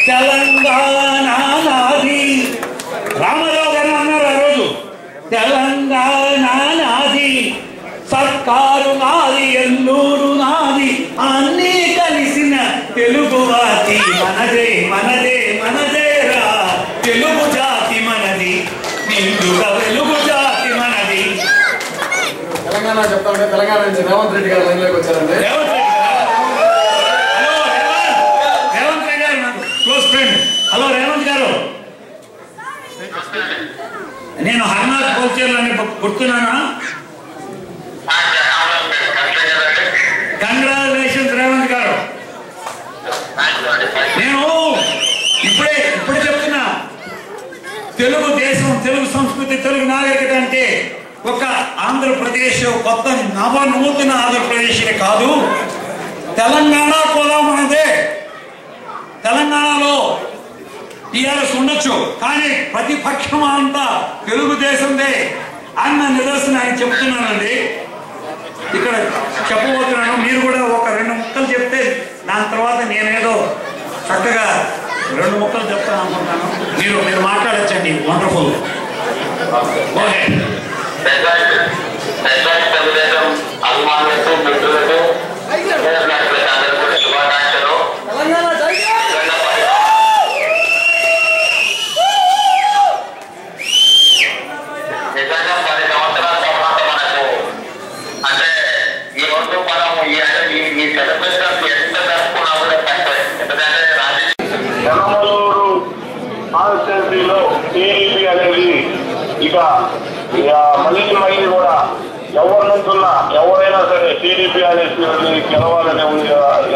తెలంగాణ నాది రామారావు గారు అన్నారు ఆ రోజు. తెలంగాణ నాది, సర్కారు నాది, ఎల్లూరు నాది, అన్నీ కలిసిన తెలుగువాది మనదే మనదే మనదేరా. తెలుగు జాతి మనది, నిండుగా వెలుగు జాతి మనది. తెలంగాణ చెప్తా ఉంటే తెలంగాణ నుంచి రేవంత్ రెడ్డి గారు లైన్లోకి వచ్చారండి. హలో రేవంత్ గారు, నేను హర్నాథ్ కోల్చేర్లని గుర్తున్నానా? కంగ్రాచులేషన్స్ రేవంత్ గారు. నేను ఇప్పుడే చెప్తున్నా, తెలుగు దేశం, తెలుగు సంస్కృతి, తెలుగు నాగరికత అంటే ఒక ఆంధ్రప్రదేశ్, కొత్త నూతన ఆంధ్రప్రదేశ్ కాదు. తెలంగాణ కూడా మనదే. తెలంగాణలో టీఆర్ఎస్ ఉండొచ్చు, కానీ ప్రతిపక్షం అంతా తెలుగుదేశందే అన్న నిదర్శనం ఆయన చెప్తున్నానండి. ఇక్కడ చెప్పబోతున్నాను, మీరు కూడా ఒక 2 ముక్కలు చెప్తే దాని తర్వాత నేనేదో చక్కగా 2 ముక్కలు చెప్తాను అనుకుంటాను. మీరు మాట్లాడచ్చండి. వండర్ఫుల్. టీడీపీ అనేది ఇక మళ్ళీ కూడా ఎవరి నుంచున్నా ఎవరైనా సరే టీడీపీ అనేది గెలవాలని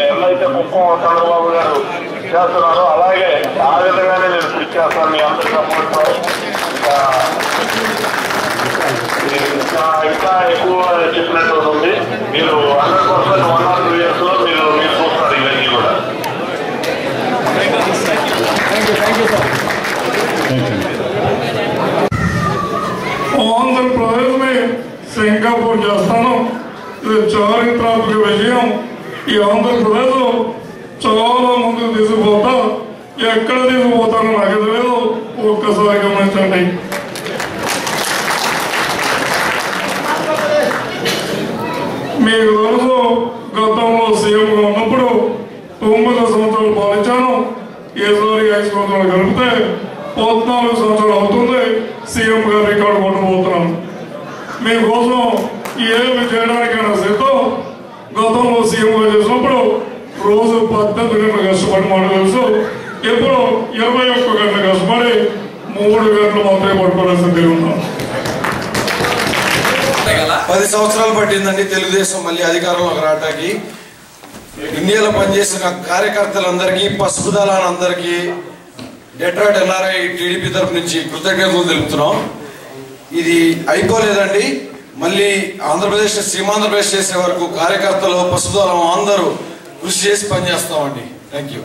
ఎవరైతే కుప్పం చంద్రబాబు గారు చేస్తున్నారో అలాగే ఆ విధంగానే నేను కృషి చేస్తాను. మీ అందరి సపోర్ట్ ఇంకా ఎక్కువ చెప్పినట్టు ఉంది. మీరు 100% 1 or 2 years లో మీరు చూస్తారు ఇవన్నీ కూడా. ఆంధ్రప్రదేశ్ में సింగపూర్ చేస్తాను. ఇది చారిత్రాత్మక విషయం. ఈ ఆంధ్రప్రదేశ్ చాలా ముందుకు తీసుకుపోతా. ఎక్కడ తీసుకుపోతానో నాకు తెలియదు, ఒక్కసారి గమనించండి. మీకు తెలుసు, గతంలో సీఎంగా ఉన్నప్పుడు 9 సంవత్సరాలు పాలించాను. ఈసారి 5 సంవత్సరాలు కలిపితే 14 సంవత్సరాలు అవుతుంది. సీఎం గారు రికార్డు కొట్టబోతున్నాను. మీకోసం ఏమి చేయడానికైనా సిద్ధం. గతంలో సీఎంగా చేసినప్పుడు రోజు 18 గంటలు కష్టపడి మాట తెలుసు. ఎప్పుడు 21 గంటలు కష్టపడి 3 గంటలు మాత్రమే పడుకోవాల్సింది ఉన్నాం. 10 సంవత్సరాలు పట్టిందండి తెలుగుదేశం మళ్ళీ అధికారంలోకి రావడానికి. ఇండియాలో పనిచేసిన కార్యకర్తలందరికీ, పసుపు దళాలందరికీ డెట్రాయిట్ ఎన్ఆర్ఐ టీడీపీ తరఫు నుంచి కృతజ్ఞతలు తెలుపుతున్నాం. ఇది అయిపోలేదండి. మళ్ళీ ఆంధ్రప్రదేశ్ సీమాంధ్రప్రదేశ్ చేసే వరకు కార్యకర్తలు, పసుపు దళం అందరూ కృషి చేసి పనిచేస్తామండి. Thank you.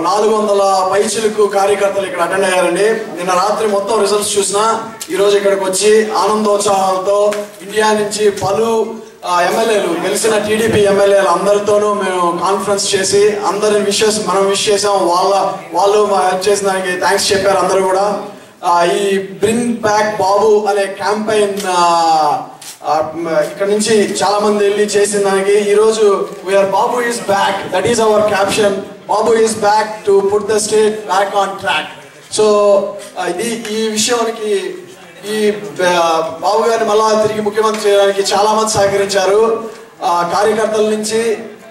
400 పైచులకు కార్యకర్తలు ఇక్కడ అటెండ్ అయ్యారండి. నిన్న రాత్రి మొత్తం రిజల్ట్స్ చూసినా ఈ రోజు ఇక్కడికి వచ్చి ఆనందోత్సాహాలతో ఇండియా నుంచి పలు ఎమ్మెల్యేలు, గెలిచిన టీడీపీ ఎమ్మెల్యేలు అందరితోనూ మేము కాన్ఫరెన్స్ చేసి అందరిని మనం విష్ చేసాం. వాళ్ళు హెల్ప్ చేసిన దానికి థ్యాంక్స్ చెప్పారు అందరూ కూడా. ఈ బ్రింగ్ బ్యాక్ బాబు అనే క్యాంపెయిన్ ఇక్కడ నుంచి చాలా మంది వెళ్ళి చేసిన దానికి ఈరోజు we are Babu is back, that is our caption. Babu is back to put the state back on track. So ఈ విషయానికి ఈ బాబు గారిని మళ్ళా తిరిగి ముఖ్యమంత్రి చేయడానికి చాలా మంది సహకరించారు. కార్యకర్తల నుంచి,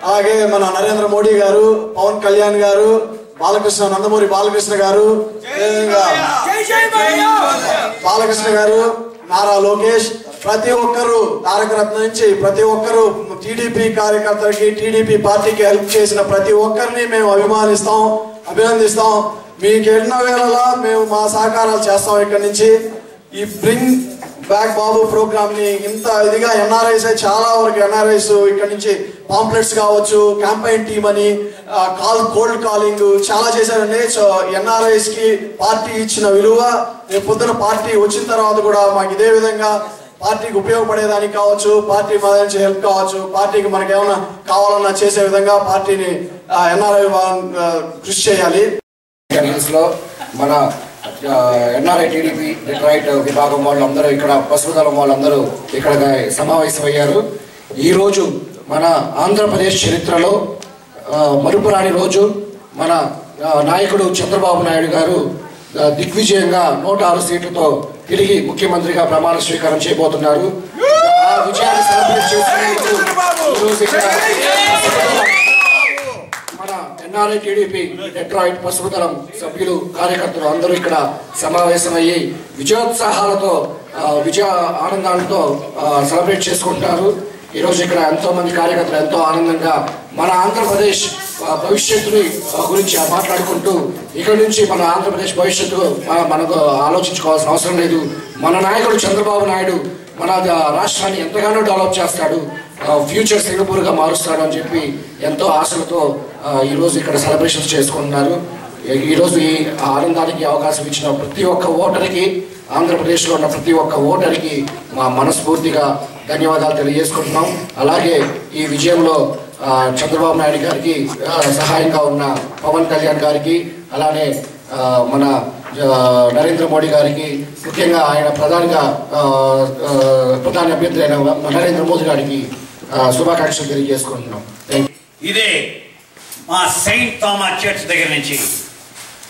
అలాగే మన నరేంద్ర మోడీ గారు, పవన్ కళ్యాణ్ గారు, నందమూరి బాలకృష్ణ గారు, నారా లోకేష్, ప్రతి ఒక్కరు, తారక రత్న నుంచి ప్రతి ఒక్కరు టీడీపీ కార్యకర్తలకి, టీడీపీ పార్టీకి హెల్ప్ చేసిన ప్రతి ఒక్కరిని మేము అభినందిస్తాం. మీకు ఎన్నో వేళలా మేము మా సహకారాలు చేస్తాం. ఇక్కడ నుంచి ఈ బ్రింగ్ బ్యాక్ బాబు ప్రోగ్రామ్ ని ఇంత ఇదిగా ఎన్ఆర్ఐస్ చాలా వరకు ఎన్ఆర్ఐస్ ఇక్కడ నుంచి పాంప్లెట్స్ కావచ్చు, క్యాంపెయిన్ టీమ్ అని కోల్డ్ కాలింగ్ చాలా చేశారండి. సో ఎన్ఆర్ఐస్ కి పార్టీ ఇచ్చిన విలువ, రేపు పొద్దున పార్టీ వచ్చిన తర్వాత కూడా మాకు ఇదే విధంగా పార్టీకి ఉపయోగపడేదానికి కావచ్చు, పార్టీ మా నుంచి హెల్ప్ కావచ్చు, పార్టీకి మనకి ఏమైనా కావాలన్నా చేసే విధంగా పార్టీని ఎన్ఆర్ఐ కృషి చేయాలి. మన ఎన్ఆర్ఐ టీడీపీ డెట్రాయిట్ విభాగం వాళ్ళందరూ ఇక్కడ పశుధనం వాళ్ళందరూ ఇక్కడ సమావేశమయ్యారు. ఈరోజు మన ఆంధ్రప్రదేశ్ చరిత్రలో మరుపురాని రోజు. మన నాయకుడు చంద్రబాబు నాయుడు గారు దిగ్విజయంగా 106 సీట్లతో తిరిగి ముఖ్యమంత్రిగా ప్రమాణ స్వీకారం చేయబోతున్నారు. ఆ విజయాన్ని సెలబ్రేట్ చేస్తున్నందుకు ఈరోజు ఇక్కడ మన ఎన్ఆర్ఐ టీడీపీ డెట్రాయిట్ పశుధనం సభ్యులు కార్యకర్తలు అందరూ ఇక్కడ సమావేశమయ్యి విజయోత్సాహాలతో విజయ ఆనందాలతో సెలబ్రేట్ చేసుకుంటారు. ఈరోజు ఇక్కడ ఎంతో మంది కార్యకర్తలు ఎంతో ఆనందంగా మన ఆంధ్రప్రదేశ్ భవిష్యత్తుని గురించి మాట్లాడుకుంటూ ఇక్కడి నుంచి మన ఆంధ్రప్రదేశ్ భవిష్యత్తు మనకు ఆలోచించుకోవాల్సిన అవసరం లేదు. మన నాయకుడు చంద్రబాబు నాయుడు మన రాష్ట్రాన్ని ఎంతగానో డెవలప్ చేస్తాడు, ఫ్యూచర్ సింగపూర్గా మారుస్తాడు అని చెప్పి ఎంతో ఆశలతో ఈరోజు ఇక్కడ సెలబ్రేషన్స్ చేసుకుంటున్నారు. ఈరోజు ఈ ఆనందానికి అవకాశం ఇచ్చిన ప్రతి ఒక్క ఓటర్కి, ఆంధ్రప్రదేశ్లో ఉన్న ప్రతి ఒక్క ఓటర్కి మా మనస్ఫూర్తిగా ధన్యవాదాలు తెలియజేసుకుంటున్నాం. అలాగే ఈ విజయంలో చంద్రబాబు నాయుడు గారికి సహాయంగా ఉన్న పవన్ కళ్యాణ్ గారికి, అలానే మన నరేంద్ర మోడీ గారికి, ముఖ్యంగా ఆయన ప్రధాని అభ్యర్థి అయిన నరేంద్ర మోదీ గారికి శుభాకాంక్షలు తెలియజేసుకుంటున్నాం. ఇదే మా సెయింట్ థామస్ చర్చ్ దగ్గర నుంచి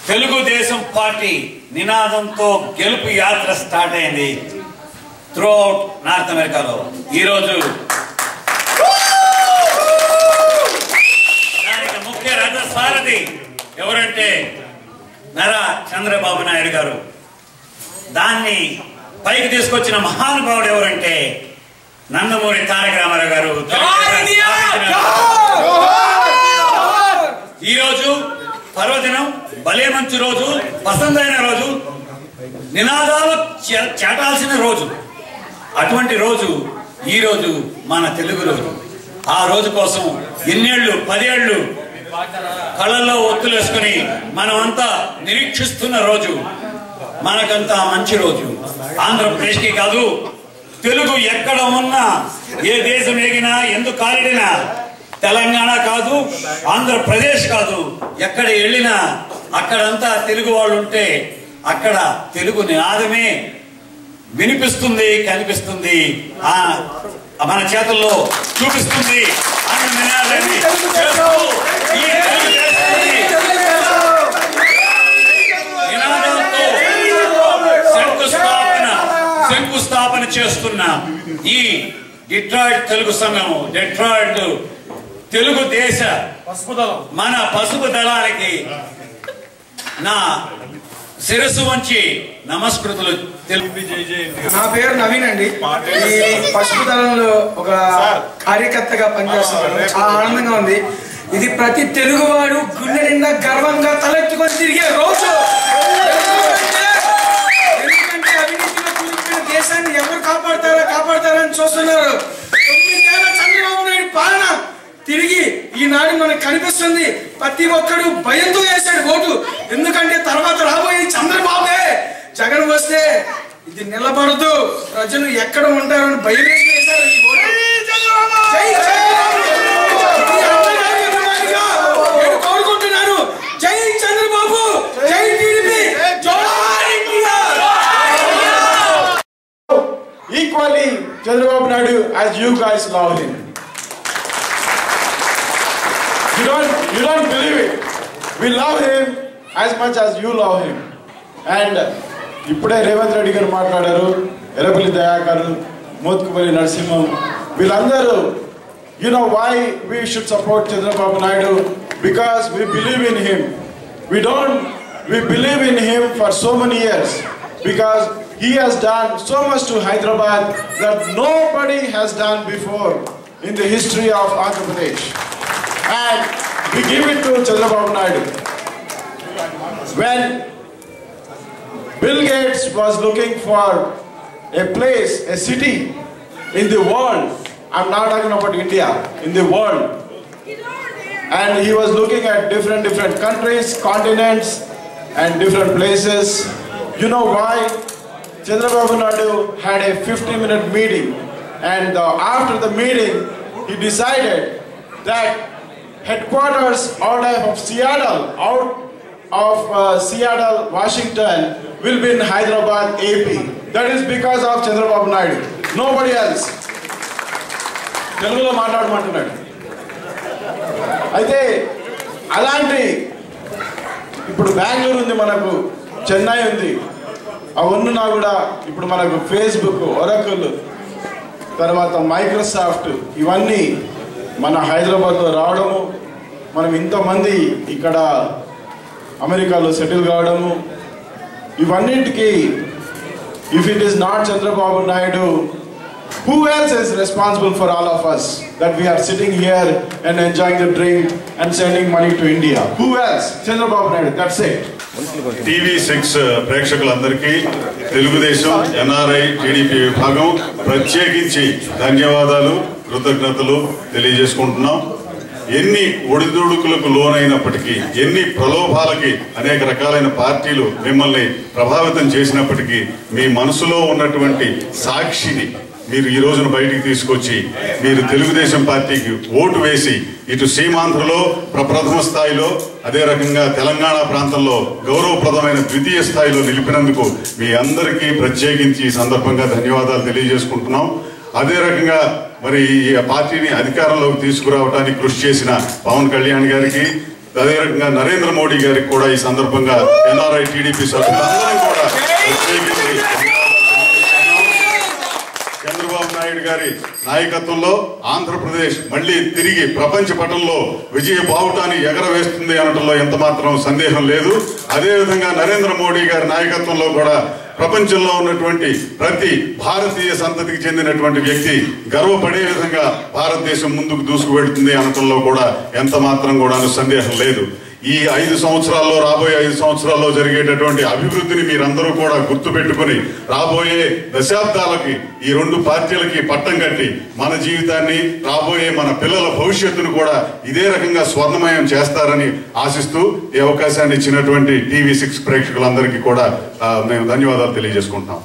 తెలుగుదేశం పార్టీ నినాదంతో గెలుపు యాత్ర స్టార్ట్ అయింది త్రూ అవుట్ నార్త్ అమెరికాలో. ఈరోజు దానికి ముఖ్య రథసారథి ఎవరంటే నారా చంద్రబాబు నాయుడు గారు. దాన్ని పైకి తీసుకొచ్చిన మహానుభావుడు ఎవరంటే నందమూరి తారక రామారావు గారు. ఈరోజు పర్వదినం, భలే మంచి రోజు, పసందైన రోజు, నినాదాలు చాటాల్సిన రోజు. అటువంటి రోజు ఈ రోజు మన తెలుగు రోజు. ఆ రోజు కోసం ఎన్నేళ్లు 10 ఏళ్ళు కళ్ళల్లో ఒత్తులేసుకుని మనమంతా నిరీక్షిస్తున్న రోజు. మనకంతా మంచి రోజు. ఆంధ్రప్రదేశ్కి కాదు, తెలుగు ఎక్కడ ఉన్నా, ఏ దేశం ఎగినా, ఎందుకు కాలిడినా, తెలంగాణ కాదు, ఆంధ్రప్రదేశ్ కాదు, ఎక్కడ వెళ్ళినా అక్కడంతా తెలుగు వాళ్ళు ఉంటే అక్కడ తెలుగు నినాదమే వినిపిస్తుంది, కనిపిస్తుంది, మన చేతుల్లో చూపిస్తుంది. నినాదంతో శంకుస్థాపన చేస్తున్న ఈ డెట్రాయిట్ తెలుగు సంఘము, డెట్రాయిట్ తెలుగు దేశ మన పసుపు దళానికి నా శిరస్సు వంచి నమస్కృతులు. నా పేరు నవీన్ అండి. ఈ పసుపు దళంలో ఒక కార్యకర్తగా పనిచేస్తున్నాను. చాలా ఆనందంగా ఉంది. ఇది ప్రతి తెలుగువాడు గుండె నిండా గర్వంగా తలెత్తుకొని తిరిగే రోజు. ఎందుకంటే అవినీతిలో కూలిపోయిన దేశాన్ని ఎవరు కాపాడతారని చూస్తున్నారు. 9 ఏళ్ల చంద్రబాబు నాయుడు పాలన తిరిగి ఈనాడు మనకు కనిపిస్తుంది. ప్రతి ఒక్కడు భయంతో వేసాడు ఓటు. ఎందుకంటే తర్వాత రాబోయే చంద్రబాబే. జగన్ వస్తే ఇది నిలబడదు, ప్రజలు ఎక్కడ ఉంటారని భయం వేసారు ఈ ఓటు. నేను కోరుకుంటున్నాను, జై చంద్రబాబు, జై TDP, Equally, Chandrababu Naidu, as you guys love him. You don't believe it. We love him as much as you love him. And ఇప్పుడే రేవంత్ రెడ్డి గారు మాట్లాడారు, ఎర్రపల్లి దయాకర్, మోత్కుపల్లి నరసింహం, వీళ్ళందరూ, you know why we should support Chandrababu Naidu? Because we believe in him. We believe in him for so many years because he has done so much to Hyderabad that nobody has done before in the history of Andhra Pradesh. And we give it to Chandrababu Naidu. When Bill Gates was looking for a place, a city in the world, I'm not talking about India, in the world, and he was looking at different countries, continents, and different places. You know why? Chandrababu Naidu had a 50-minute meeting, and after the meeting, he decided that headquarters out of Seattle, Seattle, Washington, will be in Hyderabad, AP. That is because of Chandrababu Naidu. Nobody else. తెలుగులో మాట్లాడమంటున్నాడు. అయితే అలాంటి ఇప్పుడు బెంగళూరు ఉంది, మనకు చెన్నై ఉంది, అవన్నీ కూడా ఇప్పుడు మనకు ఫేస్బుక్, ఒరాకిల్, తర్వాత మైక్రోసాఫ్ట్ ఇవన్నీ మన హైదరాబాద్లో రావడము, మనం ఇంతమంది ఇక్కడ అమెరికాలో సెటిల్ కావడము, ఇవన్నిటికీ if it is not Chandrababu Naidu, who else is responsible for all of us that we are sitting here and enjoying the drink and sending money to India? Who else? Chandrababu Naidu. That's it. TV6 ప్రేక్షకులందరికీ Telugu Desam NRI TDP విభాగం ప్రత్యేకించి ధన్యవాదాలు, కృతజ్ఞతలు తెలియజేసుకుంటున్నాం. ఎన్ని ఒడిదుడుకులకు లోనైనప్పటికీ, ఎన్ని ప్రలోభాలకి అనేక రకాలైన పార్టీలు మిమ్మల్ని ప్రభావితం చేసినప్పటికీ మీ మనసులో ఉన్నటువంటి సాక్షిని మీరు ఈ రోజున బయటికి తీసుకొచ్చి మీరు తెలుగుదేశం పార్టీకి ఓటు వేసి ఇటు సీమాంధ్రలో ప్రప్రథమ స్థాయిలో, అదే రకంగా తెలంగాణ ప్రాంతంలో గౌరవప్రదమైన ద్వితీయ స్థాయిలో నిలిపినందుకు మీ అందరికీ ప్రత్యేకించి ఈ సందర్భంగా ధన్యవాదాలు తెలియజేసుకుంటున్నాం. అదే రకంగా మరి ఈ పార్టీని అధికారంలోకి తీసుకురావడానికి కృషి చేసిన పవన్ కళ్యాణ్ గారికి, అదే రకంగా నరేంద్ర మోడీ గారికి కూడా ఈ సందర్భంగా ఎన్ఆర్ఐ టీడీపీ సభ్యులందరూ కూడా ప్రత్యేకించి చంద్రబాబు నాయుడు గారి నాయకత్వంలో ఆంధ్రప్రదేశ్ మళ్లీ తిరిగి ప్రపంచ పటంలో విజయ బావుటాన్ని ఎగరవేస్తుంది అనడంలో ఎంత మాత్రం సందేహం లేదు. అదేవిధంగా నరేంద్ర మోడీ గారి నాయకత్వంలో కూడా ప్రపంచంలో ఉన్నటువంటి ప్రతి భారతీయ సంతతికి చెందినటువంటి వ్యక్తి గర్వపడే విధంగా భారతదేశం ముందుకు దూసుకువెళ్తుంది అనడంలో కూడా ఎంత మాత్రం కూడా సందేహం లేదు. ఈ 5 సంవత్సరాల్లో, రాబోయే 5 సంవత్సరాల్లో జరిగేటటువంటి అభివృద్ధిని మీరందరూ కూడా గుర్తుపెట్టుకుని రాబోయే దశాబ్దాలకి ఈ 2 పార్టీలకి పట్టం కట్టి మన జీవితాన్ని, రాబోయే మన పిల్లల భవిష్యత్తును కూడా ఇదే రకంగా స్వర్ణమయం చేస్తారని ఆశిస్తూ ఈ అవకాశాన్ని ఇచ్చినటువంటి TV6 ప్రేక్షకులందరికీ కూడా మేము ధన్యవాదాలు తెలియజేసుకుంటున్నాం.